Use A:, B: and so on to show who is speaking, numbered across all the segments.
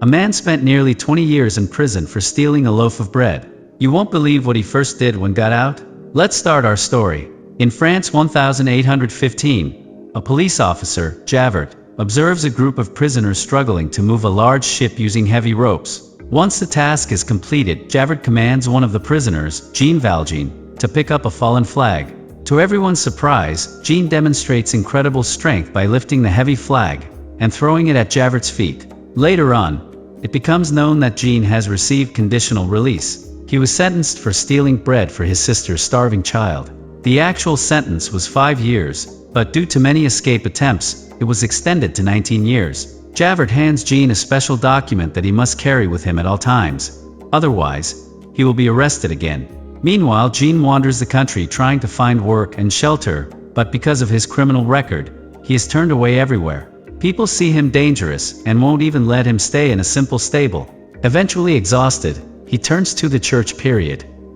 A: A man spent nearly 20 years in prison for stealing a loaf of bread. You won't believe what he first did when got out? Let's start our story. In France 1815, a police officer, Javert, observes a group of prisoners struggling to move a large ship using heavy ropes. Once the task is completed, Javert commands one of the prisoners, Jean Valjean, to pick up a fallen flag. To everyone's surprise, Jean demonstrates incredible strength by lifting the heavy flag and throwing it at Javert's feet. Later on, it becomes known that Jean has received conditional release. He was sentenced for stealing bread for his sister's starving child. The actual sentence was 5 years, but due to many escape attempts, it was extended to 19 years. Javert hands Jean a special document that he must carry with him at all times. Otherwise, he will be arrested again. Meanwhile, Jean wanders the country trying to find work and shelter, but because of his criminal record, he is turned away everywhere. People see him dangerous and won't even let him stay in a simple stable. Eventually exhausted, he turns to the church.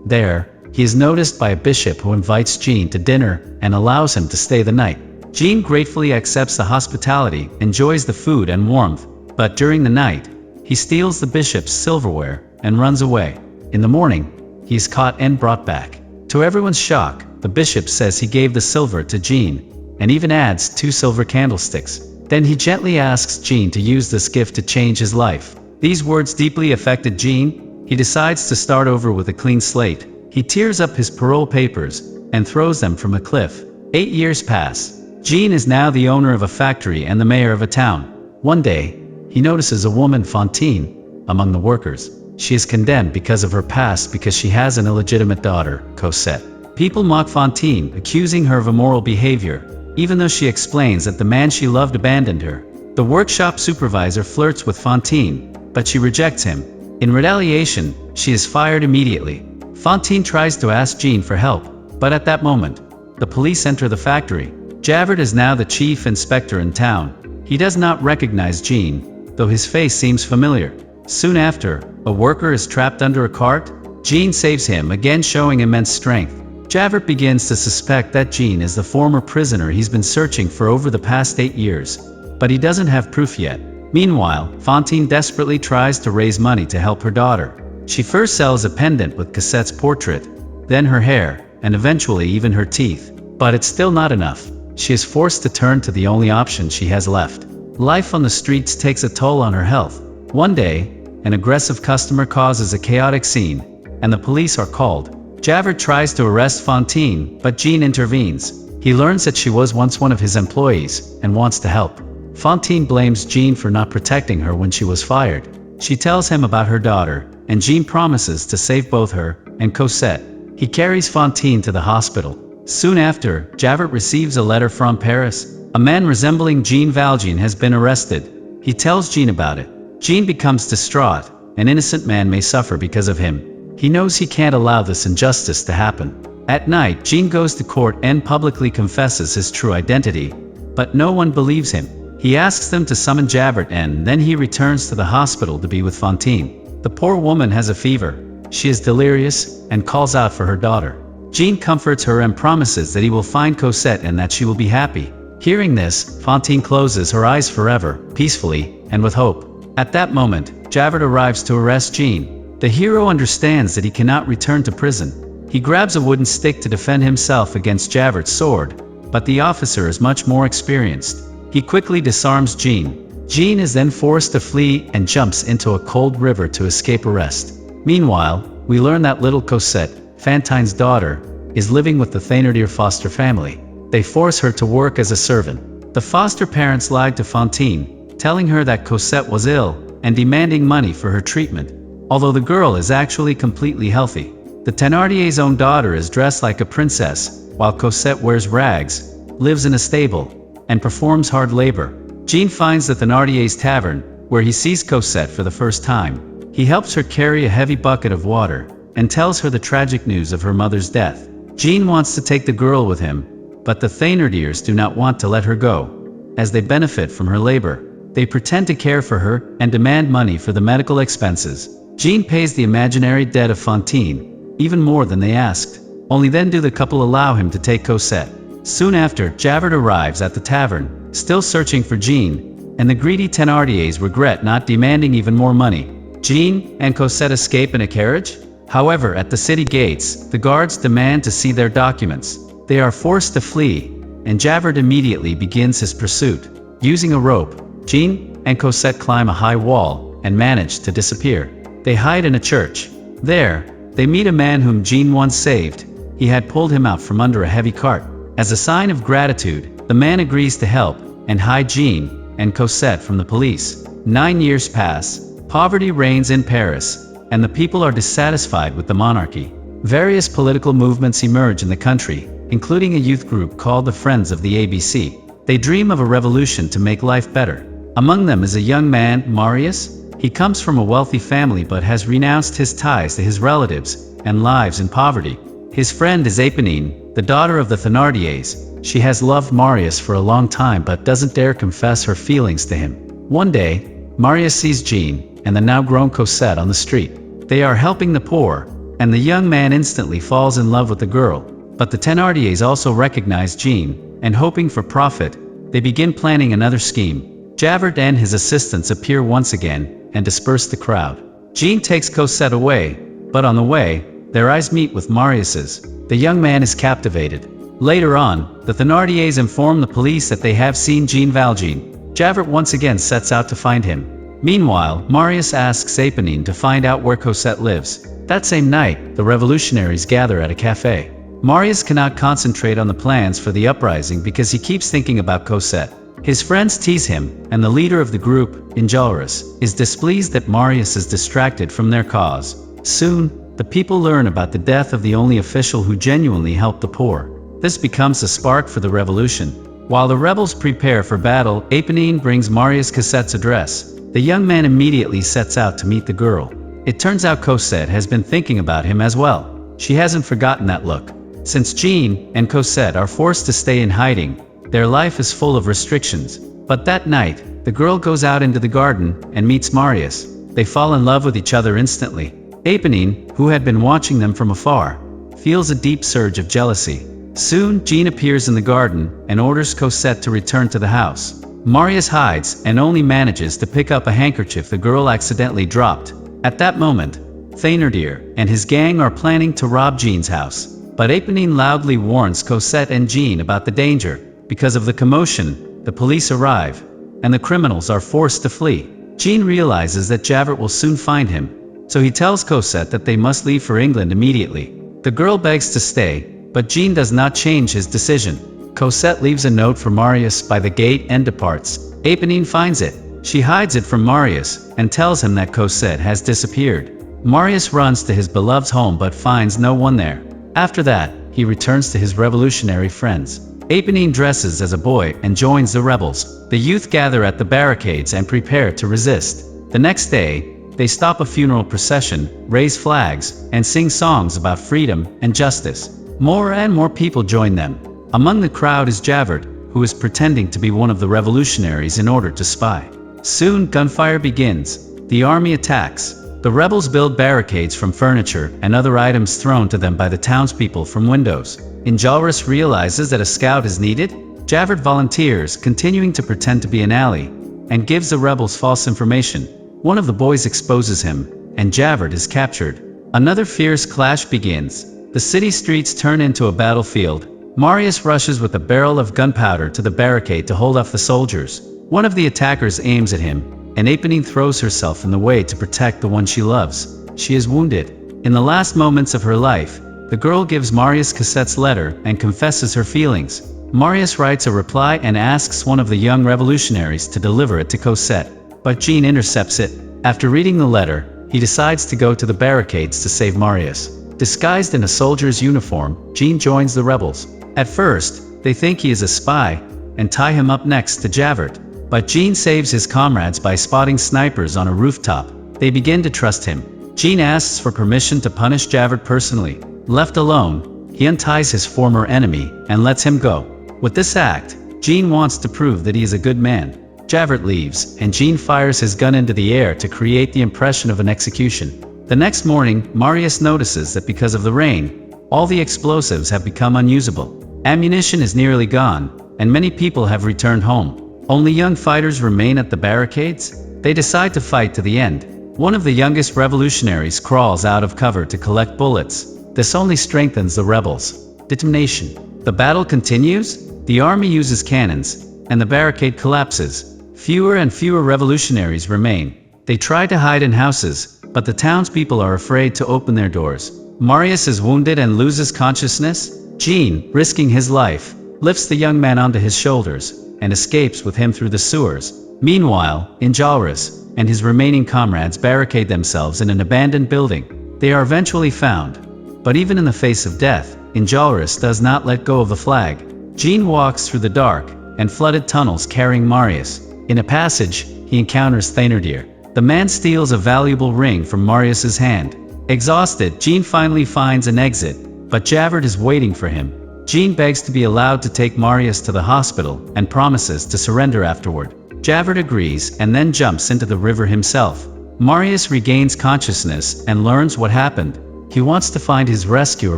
A: There, he is noticed by a bishop who invites Jean to dinner and allows him to stay the night. Jean gratefully accepts the hospitality, enjoys the food and warmth, but during the night, he steals the bishop's silverware and runs away. In the morning, he is caught and brought back. To everyone's shock, the bishop says he gave the silver to Jean, and even adds 2 silver candlesticks. Then he gently asks Jean to use this gift to change his life. These words deeply affected Jean. He decides to start over with a clean slate. He tears up his parole papers and throws them from a cliff. 8 years pass. Jean is now the owner of a factory and the mayor of a town. One day, he notices a woman, Fantine, among the workers. She is condemned because of her past because she has an illegitimate daughter, Cosette. People mock Fantine, accusing her of immoral behavior, even though she explains that the man she loved abandoned her. The workshop supervisor flirts with Fantine, but she rejects him. In retaliation, she is fired immediately. Fantine tries to ask Jean for help, but at that moment, the police enter the factory. Javert is now the chief inspector in town. He does not recognize Jean, though his face seems familiar. Soon after, a worker is trapped under a cart. Jean saves him, again showing immense strength. Javert begins to suspect that Jean is the former prisoner he's been searching for over the past 8 years, but he doesn't have proof yet. Meanwhile, Fantine desperately tries to raise money to help her daughter. She first sells a pendant with Cosette's portrait, then her hair, and eventually even her teeth. But it's still not enough. She is forced to turn to the only option she has left. Life on the streets takes a toll on her health. One day, an aggressive customer causes a chaotic scene, and the police are called. Javert tries to arrest Fantine, but Jean intervenes. He learns that she was once one of his employees, and wants to help. Fantine blames Jean for not protecting her when she was fired. She tells him about her daughter, and Jean promises to save both her and Cosette. He carries Fantine to the hospital. Soon after, Javert receives a letter from Paris. A man resembling Jean Valjean has been arrested. He tells Jean about it. Jean becomes distraught. An innocent man may suffer because of him. He knows he can't allow this injustice to happen. At night, Jean goes to court and publicly confesses his true identity, but no one believes him. He asks them to summon Javert and then he returns to the hospital to be with Fantine. The poor woman has a fever. She is delirious and calls out for her daughter. Jean comforts her and promises that he will find Cosette and that she will be happy. Hearing this, Fantine closes her eyes forever, peacefully, and with hope. At that moment, Javert arrives to arrest Jean. The hero understands that he cannot return to prison. He grabs a wooden stick to defend himself against Javert's sword, but the officer is much more experienced. He quickly disarms Jean. Jean is then forced to flee and jumps into a cold river to escape arrest. Meanwhile, we learn that little Cosette, Fantine's daughter, is living with the Thénardier foster family. They force her to work as a servant. The foster parents lied to Fantine, telling her that Cosette was ill and demanding money for her treatment, although the girl is actually completely healthy. The Thénardier's own daughter is dressed like a princess, while Cosette wears rags, lives in a stable, and performs hard labor. Jean finds the Thénardier's tavern, where he sees Cosette for the first time. He helps her carry a heavy bucket of water, and tells her the tragic news of her mother's death. Jean wants to take the girl with him, but the Thénardiers do not want to let her go, as they benefit from her labor. They pretend to care for her and demand money for the medical expenses. Jean pays the imaginary debt of Fantine, even more than they asked. Only then do the couple allow him to take Cosette. Soon after, Javert arrives at the tavern, still searching for Jean, and the greedy Thénardiers regret not demanding even more money. Jean and Cosette escape in a carriage? However, at the city gates, the guards demand to see their documents. They are forced to flee, and Javert immediately begins his pursuit. Using a rope, Jean and Cosette climb a high wall and manage to disappear. They hide in a church. There, they meet a man whom Jean once saved. He had pulled him out from under a heavy cart. As a sign of gratitude, the man agrees to help and hide Jean and Cosette from the police. 9 years pass. Poverty reigns in Paris, and the people are dissatisfied with the monarchy. Various political movements emerge in the country, including a youth group called the Friends of the ABC. They dream of a revolution to make life better. Among them is a young man, Marius. He comes from a wealthy family but has renounced his ties to his relatives and lives in poverty. His friend is Éponine, the daughter of the Thénardiers. She has loved Marius for a long time but doesn't dare confess her feelings to him. One day, Marius sees Jean and the now-grown Cosette on the street. They are helping the poor, and the young man instantly falls in love with the girl. But the Thénardiers also recognize Jean, and hoping for profit, they begin planning another scheme. Javert and his assistants appear once again and disperse the crowd. Jean takes Cosette away, but on the way, their eyes meet with Marius's. The young man is captivated. Later on, the Thénardiers inform the police that they have seen Jean Valjean. Javert once again sets out to find him. Meanwhile, Marius asks Éponine to find out where Cosette lives. That same night, the revolutionaries gather at a cafe. Marius cannot concentrate on the plans for the uprising because he keeps thinking about Cosette. His friends tease him, and the leader of the group, Enjolras, is displeased that Marius is distracted from their cause. Soon, the people learn about the death of the only official who genuinely helped the poor. This becomes a spark for the revolution. While the rebels prepare for battle, Éponine brings Marius Cosette's address. The young man immediately sets out to meet the girl. It turns out Cosette has been thinking about him as well. She hasn't forgotten that look. Since Jean and Cosette are forced to stay in hiding, their life is full of restrictions. But that night, the girl goes out into the garden and meets Marius. They fall in love with each other instantly. Éponine, who had been watching them from afar, feels a deep surge of jealousy. Soon, Jean appears in the garden and orders Cosette to return to the house. Marius hides and only manages to pick up a handkerchief the girl accidentally dropped. At that moment, Thénardier and his gang are planning to rob Jean's house. But Éponine loudly warns Cosette and Jean about the danger. Because of the commotion, the police arrive, and the criminals are forced to flee. Jean realizes that Javert will soon find him, so he tells Cosette that they must leave for England immediately. The girl begs to stay, but Jean does not change his decision. Cosette leaves a note for Marius by the gate and departs. Éponine finds it. She hides it from Marius and tells him that Cosette has disappeared. Marius runs to his beloved's home but finds no one there. After that, he returns to his revolutionary friends. Éponine dresses as a boy and joins the rebels. The youth gather at the barricades and prepare to resist. The next day, they stop a funeral procession, raise flags, and sing songs about freedom and justice. More and more people join them. Among the crowd is Javert, who is pretending to be one of the revolutionaries in order to spy. Soon, gunfire begins. The army attacks. The rebels build barricades from furniture and other items thrown to them by the townspeople from windows. Enjolras realizes that a scout is needed. Javert volunteers, continuing to pretend to be an ally, and gives the rebels false information. One of the boys exposes him, and Javert is captured. Another fierce clash begins. The city streets turn into a battlefield. Marius rushes with a barrel of gunpowder to the barricade to hold off the soldiers. One of the attackers aims at him, and Éponine throws herself in the way to protect the one she loves. She is wounded. In the last moments of her life, the girl gives Marius Cosette's letter and confesses her feelings. Marius writes a reply and asks one of the young revolutionaries to deliver it to Cosette, but Jean intercepts it. After reading the letter, he decides to go to the barricades to save Marius. Disguised in a soldier's uniform, Jean joins the rebels. At first, they think he is a spy, and tie him up next to Javert. But Jean saves his comrades by spotting snipers on a rooftop. They begin to trust him. Jean asks for permission to punish Javert personally. Left alone, he unties his former enemy and lets him go. With this act, Jean wants to prove that he is a good man. Javert leaves, and Jean fires his gun into the air to create the impression of an execution. The next morning, Marius notices that because of the rain, all the explosives have become unusable. Ammunition is nearly gone, and many people have returned home. Only young fighters remain at the barricades? They decide to fight to the end. One of the youngest revolutionaries crawls out of cover to collect bullets. This only strengthens the rebels' determination. The battle continues, the army uses cannons, and the barricade collapses. Fewer and fewer revolutionaries remain. They try to hide in houses, but the townspeople are afraid to open their doors. Marius is wounded and loses consciousness. Jean, risking his life, lifts the young man onto his shoulders and escapes with him through the sewers. Meanwhile, Enjolras and his remaining comrades barricade themselves in an abandoned building. They are eventually found. But even in the face of death, Enjolras does not let go of the flag. Jean walks through the dark and flooded tunnels carrying Marius. In a passage, he encounters Thénardier. The man steals a valuable ring from Marius's hand. Exhausted, Jean finally finds an exit, but Javert is waiting for him. Jean begs to be allowed to take Marius to the hospital and promises to surrender afterward. Javert agrees and then jumps into the river himself. Marius regains consciousness and learns what happened. He wants to find his rescuer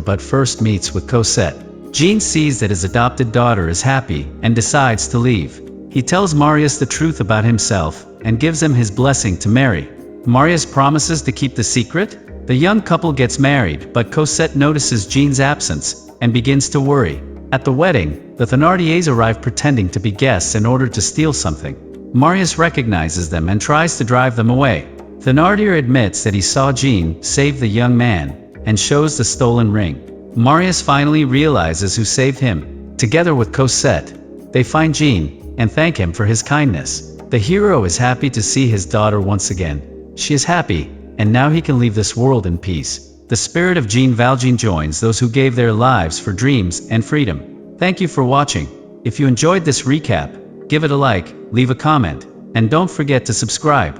A: but first meets with Cosette. Jean sees that his adopted daughter is happy and decides to leave. He tells Marius the truth about himself and gives him his blessing to marry. Marius promises to keep the secret. The young couple gets married, but Cosette notices Jean's absence and begins to worry. At the wedding, the Thénardiers arrive pretending to be guests in order to steal something. Marius recognizes them and tries to drive them away. Thénardier admits that he saw Jean save the young man and shows the stolen ring. Marius finally realizes who saved him. Together with Cosette, they find Jean and thank him for his kindness. The hero is happy to see his daughter once again. She is happy, and now he can leave this world in peace. The spirit of Jean Valjean joins those who gave their lives for dreams and freedom. Thank you for watching. If you enjoyed this recap, give it a like, leave a comment, and don't forget to subscribe.